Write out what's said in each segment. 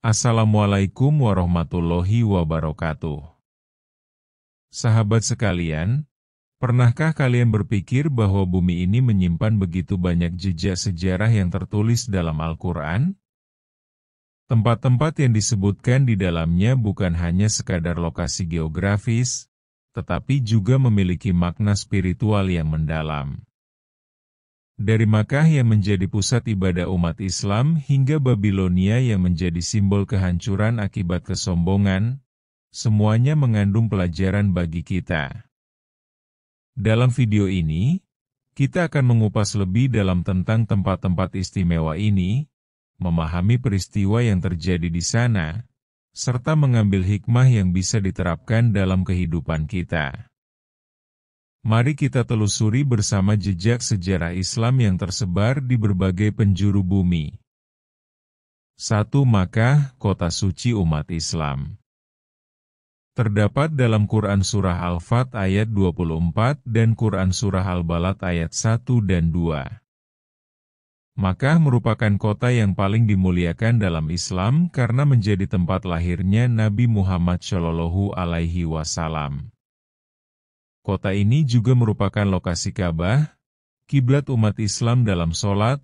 Assalamualaikum warahmatullahi wabarakatuh. Sahabat sekalian, pernahkah kalian berpikir bahwa bumi ini menyimpan begitu banyak jejak sejarah yang tertulis dalam Al-Quran? Tempat-tempat yang disebutkan di dalamnya bukan hanya sekadar lokasi geografis, tetapi juga memiliki makna spiritual yang mendalam. Dari Makkah yang menjadi pusat ibadah umat Islam hingga Babilonia yang menjadi simbol kehancuran akibat kesombongan, semuanya mengandung pelajaran bagi kita. Dalam video ini, kita akan mengupas lebih dalam tentang tempat-tempat istimewa ini, memahami peristiwa yang terjadi di sana, serta mengambil hikmah yang bisa diterapkan dalam kehidupan kita. Mari kita telusuri bersama jejak sejarah Islam yang tersebar di berbagai penjuru bumi. 1. Makkah, kota suci umat Islam. Terdapat dalam Quran Surah Al-Fat ayat 24 dan Quran Surah Al-Balad ayat 1 dan 2. Makkah merupakan kota yang paling dimuliakan dalam Islam karena menjadi tempat lahirnya Nabi Muhammad SAW. Kota ini juga merupakan lokasi Ka'bah, kiblat umat Islam dalam sholat,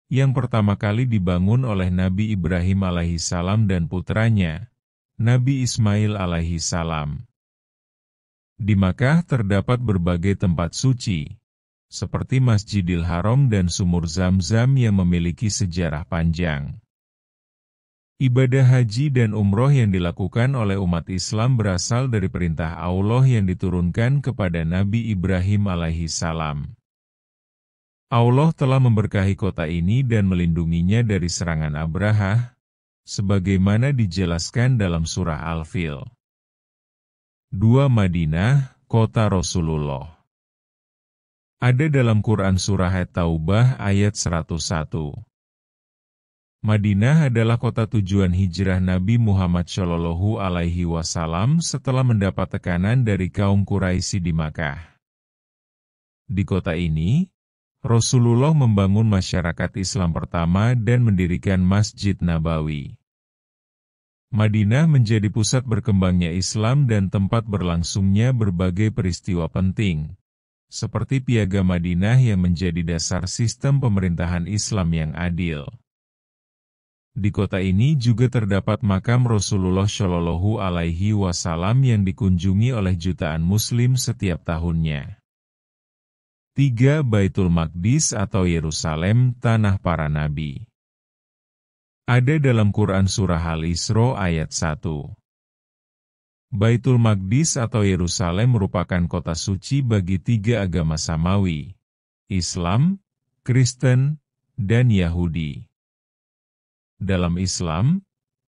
yang pertama kali dibangun oleh Nabi Ibrahim alaihissalam dan putranya, Nabi Ismail alaihissalam. Di Makkah terdapat berbagai tempat suci, seperti Masjidil Haram dan Sumur Zam-Zam yang memiliki sejarah panjang. Ibadah haji dan umroh yang dilakukan oleh umat Islam berasal dari perintah Allah yang diturunkan kepada Nabi Ibrahim alaihissalam. Allah telah memberkahi kota ini dan melindunginya dari serangan Abrahah, sebagaimana dijelaskan dalam surah Al-Fil. 2. Madinah, kota Rasulullah. Ada dalam Quran Surah At-Taubah ayat 101. Madinah adalah kota tujuan hijrah Nabi Muhammad SAW setelah mendapat tekanan dari kaum Quraisy di Makkah. Di kota ini, Rasulullah membangun masyarakat Islam pertama dan mendirikan Masjid Nabawi. Madinah menjadi pusat berkembangnya Islam dan tempat berlangsungnya berbagai peristiwa penting, seperti Piagam Madinah yang menjadi dasar sistem pemerintahan Islam yang adil. Di kota ini juga terdapat makam Rasulullah SAW yang dikunjungi oleh jutaan Muslim setiap tahunnya. 3. Baitul Maqdis atau Yerusalem, tanah para nabi. Ada dalam Quran Surah Al-Isra ayat 1. Baitul Maqdis atau Yerusalem merupakan kota suci bagi 3 agama samawi, Islam, Kristen, dan Yahudi. Dalam Islam,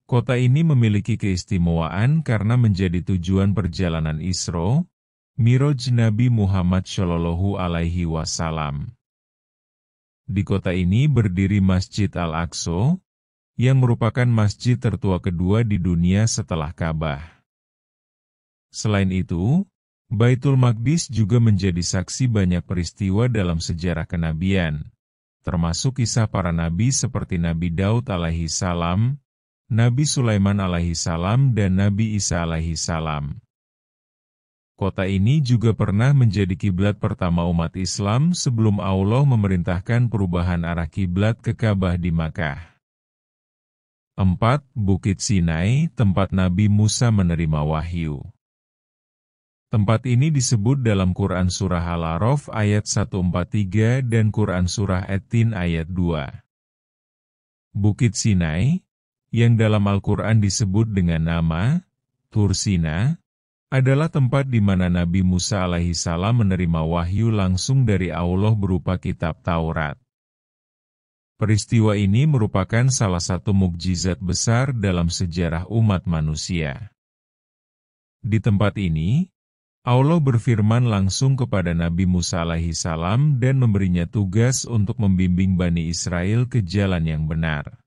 kota ini memiliki keistimewaan karena menjadi tujuan perjalanan Isra, Miraj Nabi Muhammad SAW. Di kota ini berdiri Masjid Al-Aqsa, yang merupakan masjid tertua kedua di dunia setelah Ka'bah. Selain itu, Baitul Maqdis juga menjadi saksi banyak peristiwa dalam sejarah kenabian, termasuk kisah para nabi seperti Nabi Daud alaihissalam, Nabi Sulaiman alaihissalam dan Nabi Isa alaihissalam. Kota ini juga pernah menjadi kiblat pertama umat Islam sebelum Allah memerintahkan perubahan arah kiblat ke Ka'bah di Makkah. 4. Bukit Sinai, tempat Nabi Musa menerima wahyu. Tempat ini disebut dalam Quran Surah Al-A'raf ayat 143 dan Quran Surah At-Tin ayat 2. Bukit Sinai, yang dalam Al-Quran disebut dengan nama Tur Sina, adalah tempat di mana Nabi Musa alaihissalam menerima wahyu langsung dari Allah berupa kitab Taurat. Peristiwa ini merupakan salah satu mukjizat besar dalam sejarah umat manusia. Di tempat ini, Allah berfirman langsung kepada Nabi Musa alaihissalam dan memberinya tugas untuk membimbing Bani Israel ke jalan yang benar.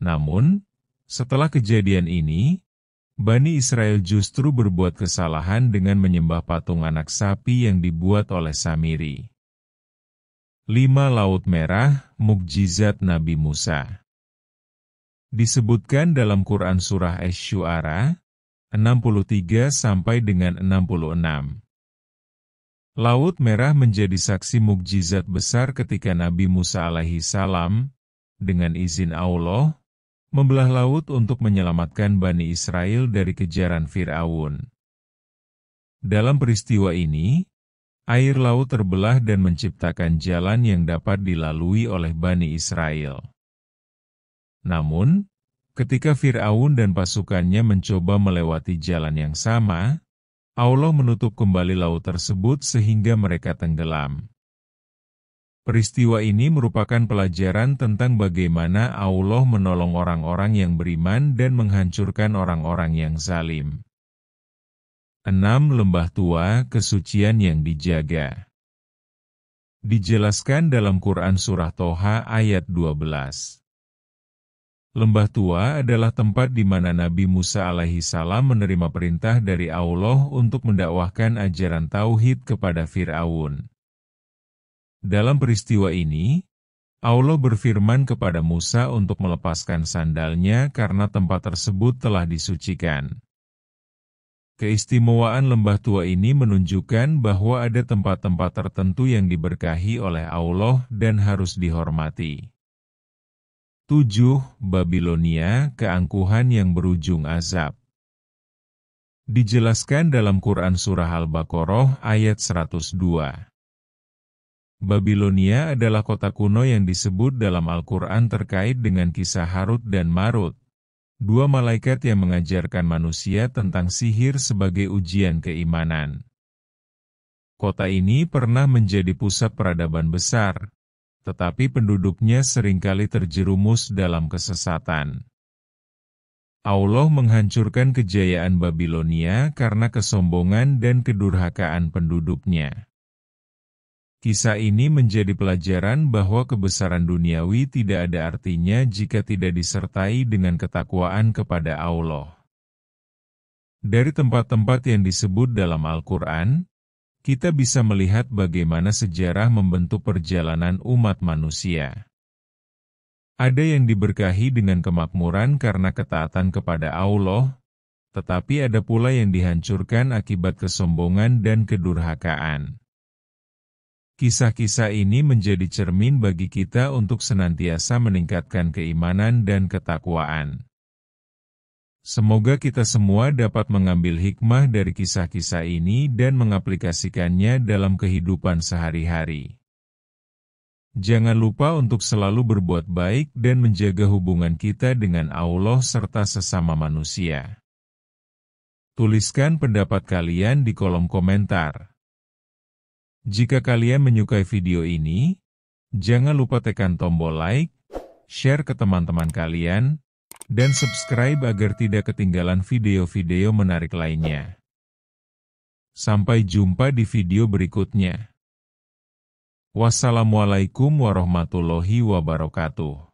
Namun, setelah kejadian ini, Bani Israel justru berbuat kesalahan dengan menyembah patung anak sapi yang dibuat oleh Samiri. 5. Laut Merah, mukjizat Nabi Musa. Disebutkan dalam Quran Surah Asy-Syu'ara 63 sampai dengan 66. Laut Merah menjadi saksi mukjizat besar ketika Nabi Musa alaihi salam, dengan izin Allah, membelah laut untuk menyelamatkan Bani Israel dari kejaran Fir'aun. Dalam peristiwa ini, air laut terbelah dan menciptakan jalan yang dapat dilalui oleh Bani Israel. Namun, ketika Fir'aun dan pasukannya mencoba melewati jalan yang sama, Allah menutup kembali laut tersebut sehingga mereka tenggelam. Peristiwa ini merupakan pelajaran tentang bagaimana Allah menolong orang-orang yang beriman dan menghancurkan orang-orang yang zalim. 6. Lembah tua, kesucian yang dijaga. Dijelaskan dalam Quran Surah Toha ayat 12. Lembah tua adalah tempat di mana Nabi Musa alaihi salam menerima perintah dari Allah untuk mendakwahkan ajaran tauhid kepada Fir'aun. Dalam peristiwa ini, Allah berfirman kepada Musa untuk melepaskan sandalnya karena tempat tersebut telah disucikan. Keistimewaan lembah tua ini menunjukkan bahwa ada tempat-tempat tertentu yang diberkahi oleh Allah dan harus dihormati. 7. Babilonia, keangkuhan yang berujung azab. Dijelaskan dalam Quran Surah Al-Baqarah ayat 102. Babilonia adalah kota kuno yang disebut dalam Al-Quran terkait dengan kisah Harut dan Marut, dua malaikat yang mengajarkan manusia tentang sihir sebagai ujian keimanan. Kota ini pernah menjadi pusat peradaban besar, tetapi penduduknya seringkali terjerumus dalam kesesatan. Allah menghancurkan kejayaan Babilonia karena kesombongan dan kedurhakaan penduduknya. Kisah ini menjadi pelajaran bahwa kebesaran duniawi tidak ada artinya jika tidak disertai dengan ketakwaan kepada Allah. Dari tempat-tempat yang disebut dalam Al-Quran, kita bisa melihat bagaimana sejarah membentuk perjalanan umat manusia. Ada yang diberkahi dengan kemakmuran karena ketaatan kepada Allah, tetapi ada pula yang dihancurkan akibat kesombongan dan kedurhakaan. Kisah-kisah ini menjadi cermin bagi kita untuk senantiasa meningkatkan keimanan dan ketakwaan. Semoga kita semua dapat mengambil hikmah dari kisah-kisah ini dan mengaplikasikannya dalam kehidupan sehari-hari. Jangan lupa untuk selalu berbuat baik dan menjaga hubungan kita dengan Allah serta sesama manusia. Tuliskan pendapat kalian di kolom komentar. Jika kalian menyukai video ini, jangan lupa tekan tombol like, share ke teman-teman kalian, dan subscribe agar tidak ketinggalan video-video menarik lainnya. Sampai jumpa di video berikutnya. Wassalamualaikum warahmatullahi wabarakatuh.